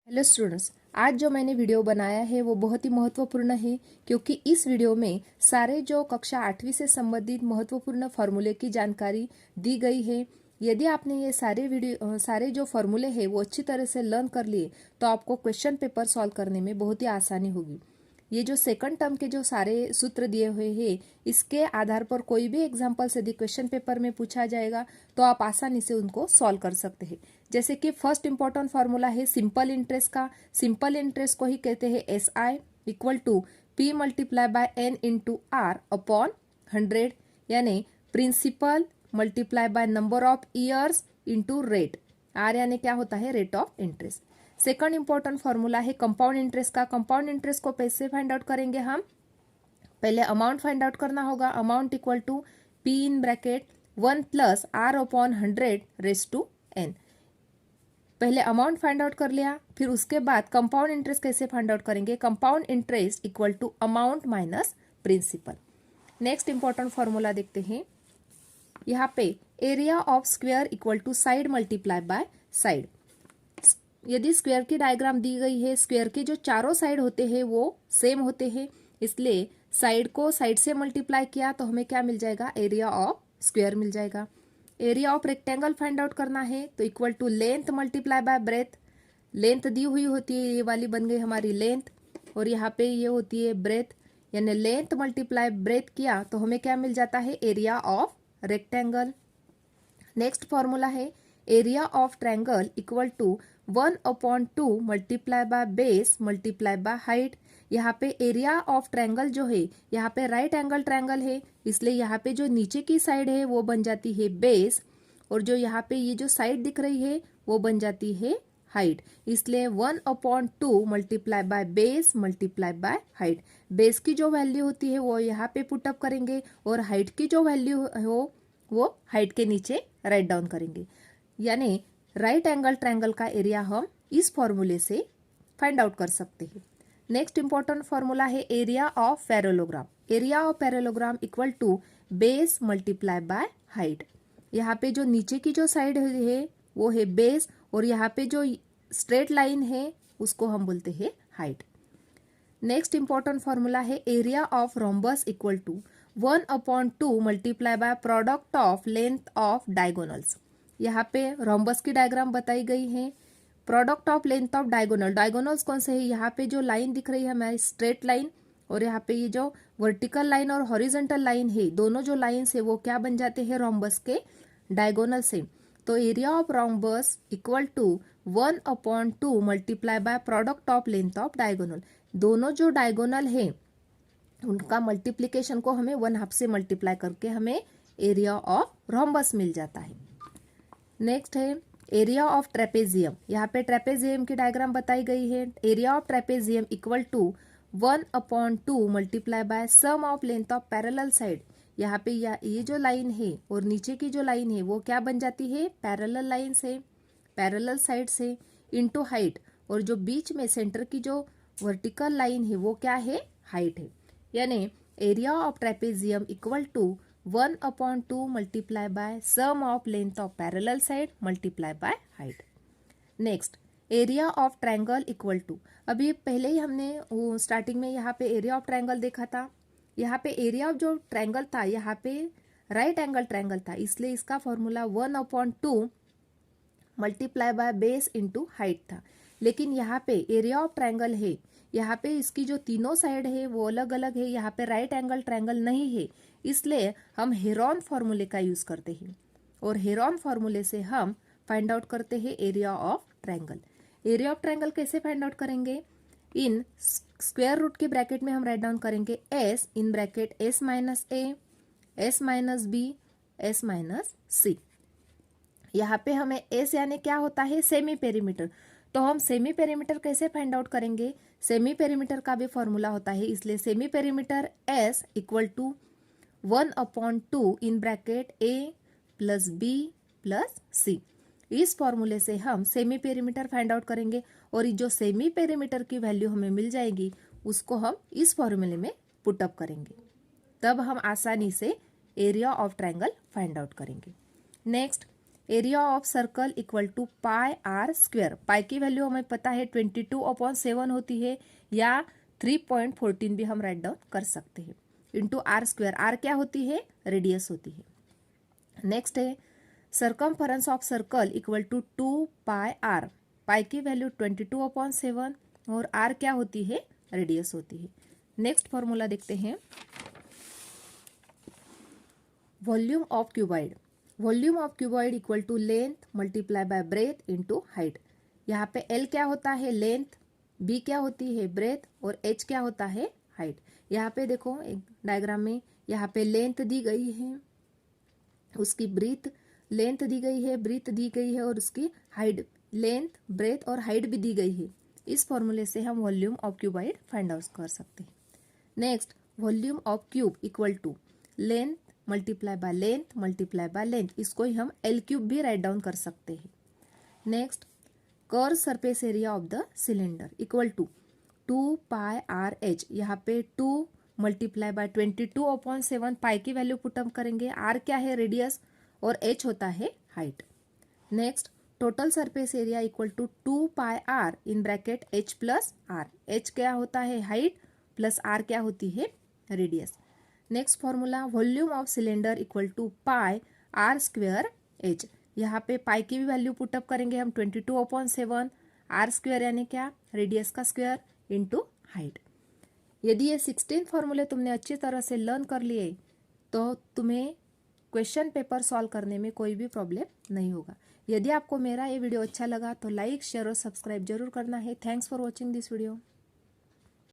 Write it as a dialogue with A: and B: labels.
A: Hello students, आज जो मैंने वीडियो बनाया है वो बहुत ही महत्वपूर्ण है क्योंकि इस वीडियो में सारे जो कक्षा 8वीं से संबंधित महत्वपूर्ण फार्मूले की जानकारी दी गई है। यदि आपने ये सारे जो फार्मूले हैं वो अच्छी तरह से लर्न कर लिए तो आपको क्वेश्चन पेपर सॉल्व करने में बहुत ही आसानी होगी। ये जो सेकंड टर्म के जो सारे सूत्र दिए हुए हैं इसके आधार पर कोई भी एग्जाम्पल्स यदि क्वेश्चन पेपर में पूछा जाएगा तो आप आसानी से उनको सॉल्व कर सकते हैं। जैसे कि फर्स्ट इंपॉर्टेंट फार्मूला है सिंपल इंटरेस्ट का। सिंपल इंटरेस्ट को ही कहते हैं SI equal to P multiply by N into R upon 100, यानी principal multiply by number of years into rate. R यानी क्या होता है? Rate of interest. Second important formula है कंपाउंड इंटरेस्ट का। कंपाउंड इंटरेस्ट को कैसे फाइंड आउट करेंगे? हम पहले अमाउंट फाइंड आउट करना होगा। Amount equal to P in bracket 1 plus R upon 100 raise to N। पहले अमाउंट फाइंड आउट कर लिया, फिर उसके बाद कंपाउंड इंटरेस्ट कैसे फाइंड आउट करेंगे? Compound interest equal to amount minus principal. Next important formula देखते हैं। यहाँ पे area of square equal to side multiply by side. यदि स्क्वायर की डायग्राम दी गई है, स्क्वायर के जो चारों साइड होते हैं वो सेम होते हैं, इसलिए साइड को साइड से मल्टीप्लाई किया तो हमें क्या मिल जाएगा? एरिया ऑफ स्क्वायर मिल जाएगा। Area of rectangle find out करना है तो equal to length multiply by breadth. Length दी हुई होती है, ये वाली बन गई हमारी लेंथ, और यहाँ पे ये होती है ब्रेथ, यानी लेंथ मल्टीप्लाई ब्रेथ किया तो हमें क्या मिल जाता है? Area of rectangle. Next formula है area of triangle equal to 1/2 multiply by base multiply by height. यहाँ पे एरिया ऑफ ट्रायंगल जो है, यहाँ पे राइट एंगल ट्रायंगल है, इसलिए यहाँ पे जो नीचे की साइड है वो बन जाती है बेस, और जो यहाँ पे ये जो साइड दिख रही है वो बन जाती है हाइट। इसलिए 1/2 multiply by base multiply by height. Base की जो वैल्यू होती है वो यहाँ पे पुटअप करेंगे, और हाइट की जो वैल्यू हो वो हाइट के नीचे राइट डाउन करेंगे। यानी राइट एंगल ट्रायंगल का एरिया हम इस फॉर्मूले से फाइंड आउट कर सकते हैं। नेक्स्ट इंपॉर्टेंट फॉर्मूला है area of parallelogram. Area of parallelogram equal to base multiply by height. यहाँ पे जो नीचे की जो साइड है वो है बेस, और यहाँ पे जो स्ट्रेट लाइन है उसको हम बोलते हैं हाइट। नेक्स्ट इंपॉर्टेंट फॉर्मूला है area of rhombus equal to 1/2 multiply by product of length of diagonals. यहाँ पे रोम्बस की डायग्राम बताई गई है। Product of length of diagonal, diagonals कौन से है? यहाँ पे जो लाइन दिख रही है हमारी स्ट्रेट लाइन, और यहाँ पे ये जो वर्टिकल लाइन और हॉरिजॉन्टल लाइन है, दोनों जो लाइन है वो क्या बन जाते हैं? रोम्बस के डायगोनल से। तो area of rhombus equal to 1/2 multiply by product of length of diagonal. दोनों जो डायगोनल है उनका मल्टीप्लीकेशन को हमें 1/2 से मल्टीप्लाई करके हमें एरिया ऑफ रोम्बस मिल जाता है। नेक्स्ट है एरिया ऑफ ट्रेपेजियम। यहाँ पे ट्रेपेजियम की डायग्राम बताई गई है। Area of trapezium equal to 1/2 multiply by sum of length of parallel side. यहाँ पे ये जो लाइन है और नीचे की जो लाइन है वो क्या बन जाती है? पैरेलल लाइन से, पैरेलल साइड से, इनटू हाइट, और जो बीच में सेंटर की जो वर्टिकल लाइन है वो क्या है? हाइट है। यानी area of trapezium equal to 1/2 multiply by sum of length of parallel side multiply by height. Next area of triangle equal to, अभी पहले ही हमने स्टार्टिंग में यहाँ पे एरिया ऑफ ट्रायंगल देखा था। यहाँ पे एरिया ऑफ जो ट्रायंगल था यहाँ पे राइट एंगल ट्रायंगल था, इसलिए इसका formula 1/2 multiply by base into height था। लेकिन यहाँ पे एरिया ऑफ ट्रायंगल है, यहाँ पे इसकी जो तीनों साइड है वो अलग अलग है, यहाँ पे राइट एंगल ट्रायंगल नहीं है, इसलिए हम हेरॉन फॉर्मूले का यूज करते हैं, और हेरॉन फॉर्मूले से हम फाइंड आउट करते हैं area of triangle. Area of triangle कैसे फाइंड आउट करेंगे? इन स्क्वायर रूट के ब्रैकेट में हम राइट डाउन करेंगे S in bracket S minus A, S minus B, S minus C। यहाँ पे हमें S यानी क्या होता है? Semi perimeter. तो हम सेमी पेरीमीटर कैसे फाइंड आउट करेंगे? सेमी पेरीमीटर का भी फॉर्मूला होता है, इसलिए semi perimeter S equal to 1/2 in bracket A plus B plus C। इस फॉर्मूले से हम सेमी पेरीमीटर फाइंड आउट करेंगे, और जो सेमी पेरीमीटर की वैल्यू हमें मिल जाएगी उसको हम इस फॉर्मूले में पुटअप करेंगे, तब हम आसानी से area of triangle find out करेंगे। Next area of circle equal to pi are square. Pi की वैल्यू हमें पता है 22/7 होती है, या 3.14 भी हम राइट डाउन कर सकते हैं, इंटू आर स्क्वेयर। आर क्या होती है? रेडियस होती है। नेक्स्ट है circumference of circle equal to 2 pi r. Pi की वैल्यू 22/7 और आर क्या होती है? रेडियस होती है। नेक्स्ट फॉर्मूला देखते हैं, volume of cuboid. Volume of cuboid equal to length multiply by breadth into height. यहाँ पे एल क्या होता है? लेंथ, बी क्या होती है? ब्रेथ, और एच क्या होता है? हाइट। यहाँ पे देखो एक डायग्राम में, यहाँ पे लेंथ दी गई है, उसकी ब्रीथ, लेंथ दी गई है, ब्रीथ दी गई है, और उसकी हाइट, लेंथ, ब्रेथ और हाइट भी दी गई है। इस फॉर्मूले से हम volume of cuboid find out कर सकते हैं। Next, volume of cube equal to length multiply by length multiply by length, इसको ही हम एल क्यूब भी राइट डाउन कर सकते हैं। Next, curve surface area of the cylinder equal to 2 pi R H. यहाँ पे 2 मल्टीप्लाई बाय 22/7, पाई की वैल्यू पुटअप करेंगे, आर क्या है? रेडियस, और एच होता है height. Next, total surface area equal to 2 pi R in bracket H plus R. H क्या होता है? हाइट, प्लस आर क्या होती है? Radius. Next formula, volume of cylinder equal to pi are square H. यहाँ पे पाई की भी वैल्यू पुटअप करेंगे हम 22/7, आर स्क्वेयर यानी क्या? रेडियस का स्क्वेयर इंटू हाइट। यदि ये 16 फॉर्मूले तुमने अच्छी तरह से लर्न कर लिए तो तुम्हें क्वेश्चन पेपर सॉल्व करने में कोई भी प्रॉब्लम नहीं होगा। यदि आपको मेरा ये वीडियो अच्छा लगा तो लाइक, शेयर और सब्सक्राइब जरूर करना है। Thanks for watching this video.